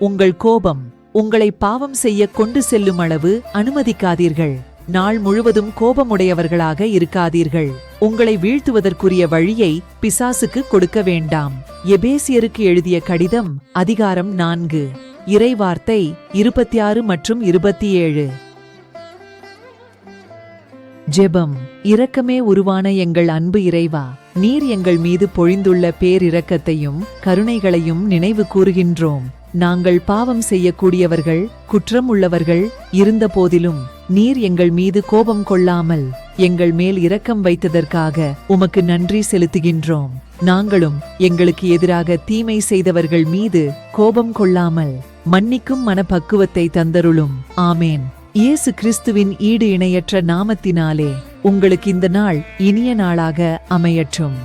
உங்கள் கோபம் உங்களை பாவம் செய்ய கொண்டு செல்லும் அளவு அனுமதிக்காதீர்கள். நாள் முழுவதும் கோபமுடையவர்களாக இருக்காதீர்கள். உங்களை வீழ்த்துவதற்குரிய வழியை பிசாசுக்கு கொடுக்க வேண்டாம். எபேசியருக்கு எழுதிய கடிதம் அதிகாரம் 4 இறைவார்த்தை 26 மற்றும் 27. ஜெபம். இரக்கமே உருவான எங்கள் அன்பு இறைவா, நீர் எங்கள் மீது பொழிந்துள்ள பேரிரக்கத்தையும் கருணைகளையும் நினைவு கூறுகின்றோம். நாங்கள் பாவம் செய்யக்கூடியவர்கள், குற்றம் உள்ளவர்கள் இருந்த போதிலும் நீர் எங்கள் மீது கோபம் கொள்ளாமல் எங்கள் மேல் இரக்கம் வைத்ததற்காக உமக்கு நன்றி செலுத்துகின்றோம். நாங்களும் எங்களுக்கு எதிராக தீமை செய்தவர்கள் மீது கோபம் கொள்ளாமல் மன்னிக்கும் மனப்பக்குவத்தை தந்தருளும். ஆமேன். இயேசு கிறிஸ்துவின் ஈடு இணையற்ற நாமத்தினாலே உங்களுக்கு இந்த நாள் இனிய நாளாக அமையற்றும்.